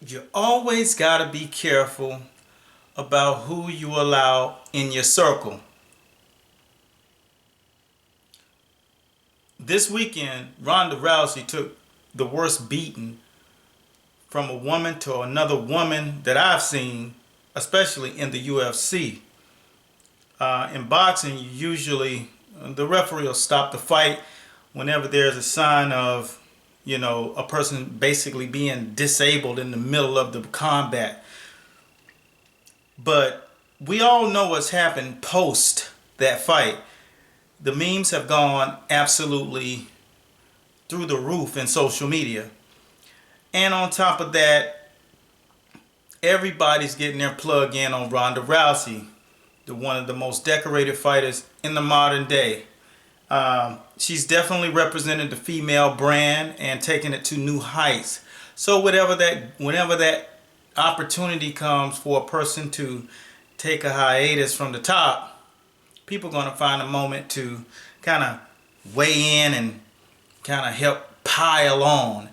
You always got to be careful about who you allow in your circle. This weekend, Ronda Rousey took the worst beating from a woman to another woman that I've seen, especially in the UFC. In boxing, the referee will stop the fight whenever there's a sign of, a person basically being disabled in the middle of the combat. But we all know what's happened post that fight. The memes have gone absolutely through the roof in social media. And on top of that, everybody's getting their plug in on Ronda Rousey, one of the most decorated fighters in the modern day. She's definitely represented the female brand and taken it to new heights. So whenever that opportunity comes for a person to take a hiatus from the top, people are going to find a moment to kind of weigh in and kind of help pile on.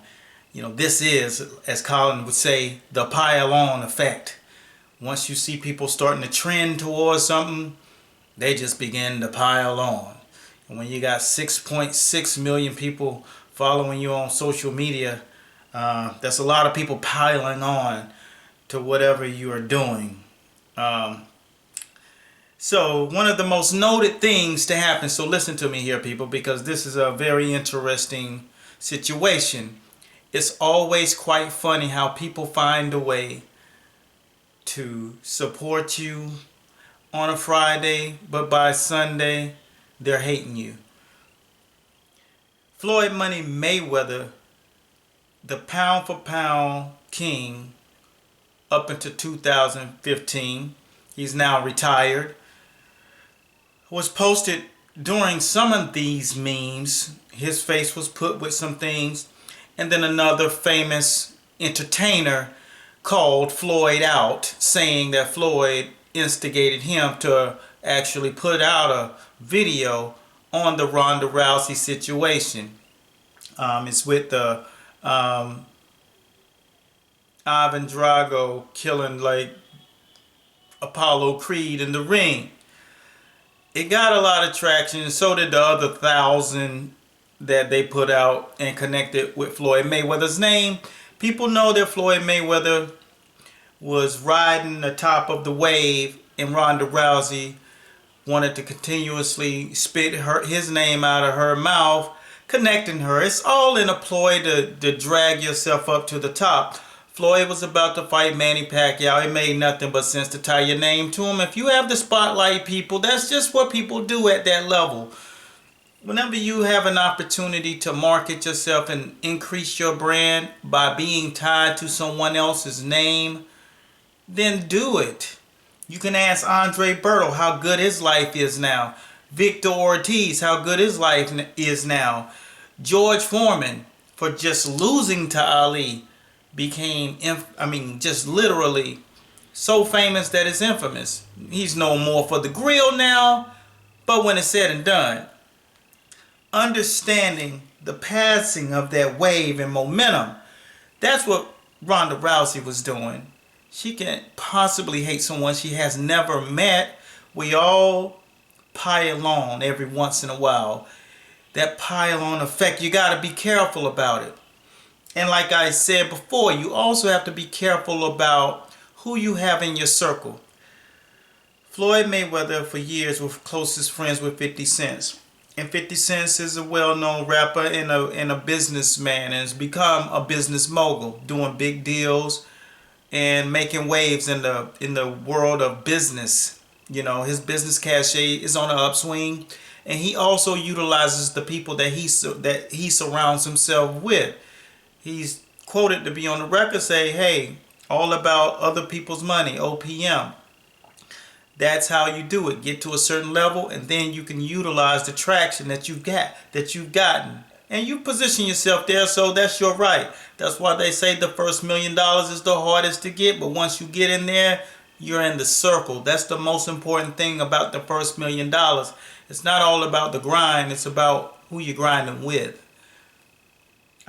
This is, as Colin would say, the pile on effect. Once you see people starting to trend towards something, they just begin to pile on. And when you got 6.6 million people following you on social media, that's a lot of people piling on to whatever you are doing. So one of the most noted things to happen, so listen to me here, people, because this is a very interesting situation. It's always quite funny how people find a way to support you on a Friday, but by Sunday, they're hating you. Floyd Money Mayweather, the pound for pound king up until 2015, he's now retired, was posted during some of these memes. His face was put with some things, and then another famous entertainer called Floyd out, saying that Floyd instigated him to actually put out a video on the Ronda Rousey situation. It's with the Ivan Drago killing like Apollo Creed in the ring. It got a lot of traction, and so did the other 1,000 that they put out and connected with Floyd Mayweather's name. People know that Floyd Mayweather was riding the top of the wave, and Ronda Rousey wanted to continuously spit his name out of her mouth, connecting her. It's all in a ploy to drag yourself up to the top. Floyd was about to fight Manny Pacquiao. It made nothing but sense to tie your name to him. If you have the spotlight, people, that's just what people do at that level. Whenever you have an opportunity to market yourself and increase your brand by being tied to someone else's name, then do it. You can ask Andre Berto how good his life is now. Victor Ortiz, how good his life is now. George Foreman, for just losing to Ali, became, just literally so famous that it's infamous. He's no more for the grill now, but when it's said and done, understanding the passing of that wave and momentum, that's what Ronda Rousey was doing. She can't possibly hate someone she has never met. We all pile on every once in a while. That pile on effect, you got to be careful about it. And like I said before, you also have to be careful about who you have in your circle. Floyd Mayweather for years was closest friends with 50 Cent. And 50 Cent is a well-known rapper and a businessman, and has become a business mogul, doing big deals and making waves in the world of business. His business cachet is on an upswing, and he also utilizes the people that he surrounds himself with. He's quoted to be on the record say, "Hey, all about other people's money, OPM." That's how you do it. Get to a certain level, and then you can utilize the traction that you've gotten. And you position yourself there, so that's your right. That's why they say the first $1 million is the hardest to get, but once you get in there, you're in the circle. That's the most important thing about the first $1 million. It's not all about the grind, it's about who you're grinding with.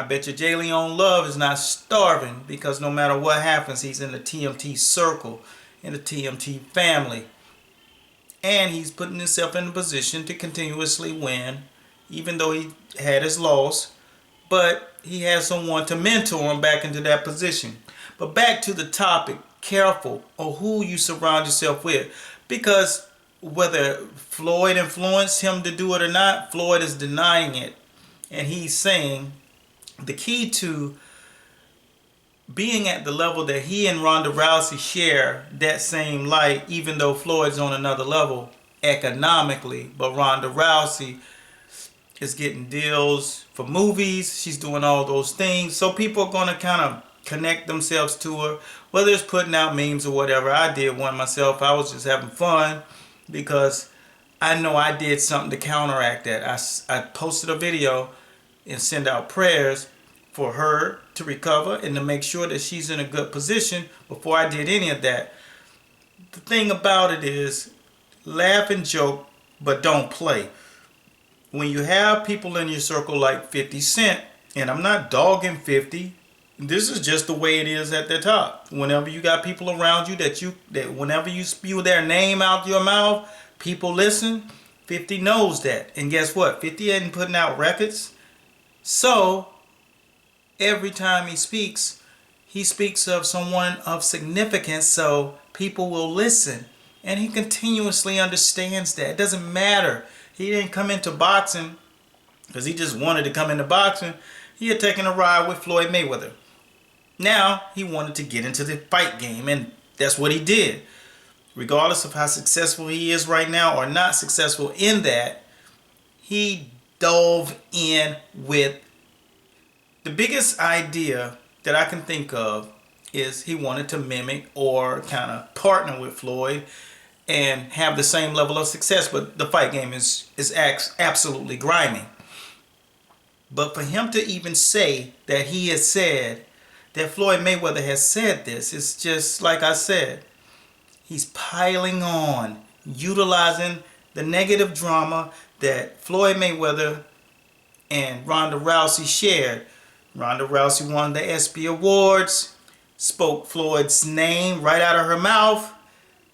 I bet you Jay Leon Love is not starving, because no matter what happens, he's in the TMT circle, in the TMT family. And he's putting himself in a position to continuously win, even though he had his loss. But he has someone to mentor him back into that position. But back to the topic, careful of who you surround yourself with. Because whether Floyd influenced him to do it or not, Floyd is denying it. And he's saying the key to being at the level that he and Ronda Rousey share that same light, even though Floyd's on another level economically, but Ronda Rousey is getting deals for movies. She's doing all those things. So people are going to kind of connect themselves to her, whether it's putting out memes or whatever. I did one myself. I was just having fun because I know I did something to counteract that. I posted a video and send out prayers for her to recover and to make sure that she's in a good position before I did any of that. The thing about it is, laugh and joke, but don't play. When you have people in your circle like 50 Cent, and I'm not dogging 50, this is just the way it is at the top. Whenever you got people around you that whenever you spew their name out your mouth, people listen. 50 knows that. And guess what? 50 ain't putting out records. So every time he speaks of someone of significance, so people will listen. And he continuously understands that. It doesn't matter. He didn't come into boxing because he just wanted to come into boxing. He had taken a ride with Floyd Mayweather. Now he wanted to get into the fight game, and that's what he did. Regardless of how successful he is right now or not successful in that, he dove in with the biggest idea that I can think of is he wanted to mimic or kind of partner with Floyd and have the same level of success, but the fight game is absolutely grimy. But for him to even say that he has said that Floyd Mayweather has said this, it's just like I said, he's piling on, utilizing the negative drama that Floyd Mayweather and Ronda Rousey shared. Ronda Rousey won the ESPY Awards, spoke Floyd's name right out of her mouth,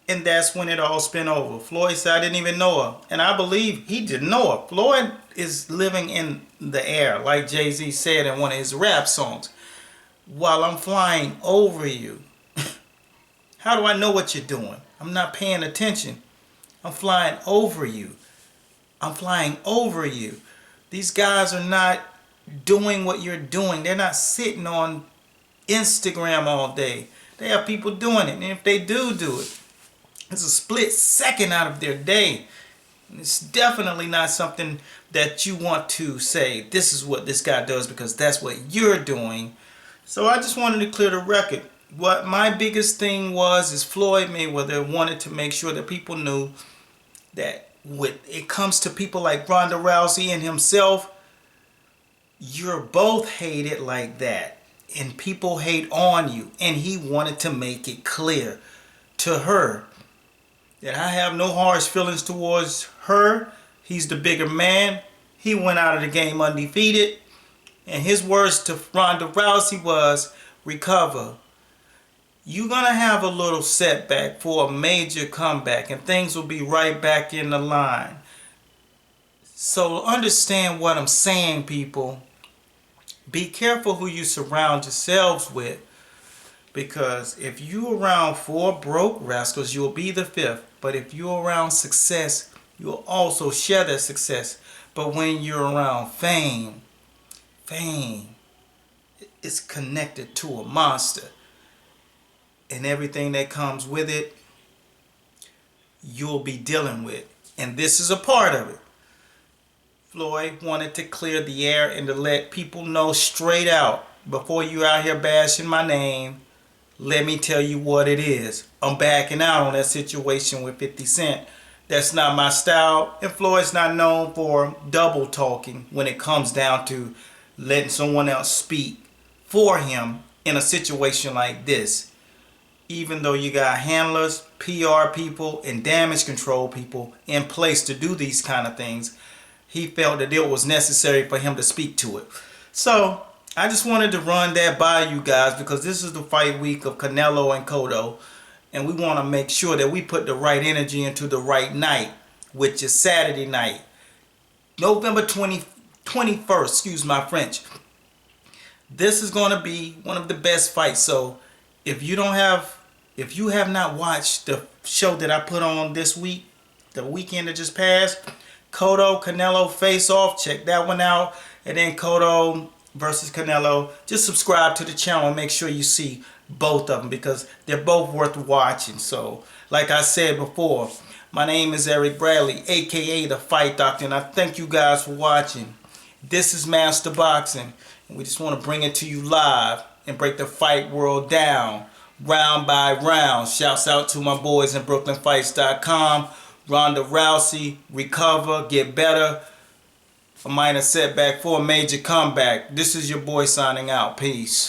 and that's when it all spun over. Floyd said, I didn't even know her. And I believe he didn't know her. Floyd is living in the air, like Jay-Z said in one of his rap songs. While I'm flying over you. How do I know what you're doing? I'm not paying attention. I'm flying over you. I'm flying over you. These guys are not doing what you're doing. They're not sitting on Instagram all day. They have people doing it. And if they do it, it's a split second out of their day. It's definitely not something that you want to say, this is what this guy does because that's what you're doing. So I just wanted to clear the record. What my biggest thing is Floyd Mayweather wanted to make sure that people knew that when it comes to people like Ronda Rousey and himself, you're both hated like that. And people hate on you. And he wanted to make it clear to her that I have no harsh feelings towards her. He's the bigger man. He went out of the game undefeated. And his words to Ronda Rousey was, recover. You're going to have a little setback for a major comeback, and things will be right back in the line. So understand what I'm saying, people. Be careful who you surround yourselves with, because if you're around 4 broke rascals, you'll be the 5th. But if you're around success, you'll also share that success. But when you're around fame is connected to a monster, and everything that comes with it, you'll be dealing with. And this is a part of it. Floyd wanted to clear the air and to let people know straight out, before you out here bashing my name, let me tell you what it is. I'm backing out on that situation with 50 Cent. That's not my style, and Floyd's not known for double talking when it comes down to letting someone else speak for him in a situation like this. Even though you got handlers, PR people, and damage control people in place to do these kind of things, he felt that it was necessary for him to speak to it. So I just wanted to run that by you guys because this is the fight week of Canelo and Cotto. And we want to make sure that we put the right energy into the right night, which is Saturday night. November 21st, excuse my French. This is going to be one of the best fights. So if you have not watched the show that I put on this week, the weekend that just passed, Cotto, Canelo face off, check that one out. And then Cotto versus Canelo, just subscribe to the channel and make sure you see both of them because they're both worth watching. So like I said before, my name is Eric Bradley, aka the Fight Doctor, and I thank you guys for watching. This is Master Boxing, and we just want to bring it to you live and break the fight world down round by round. Shouts out to my boys in BrooklynFights.com. Ronda Rousey, recover, get better. A minor setback for a major comeback. This is your boy signing out. Peace.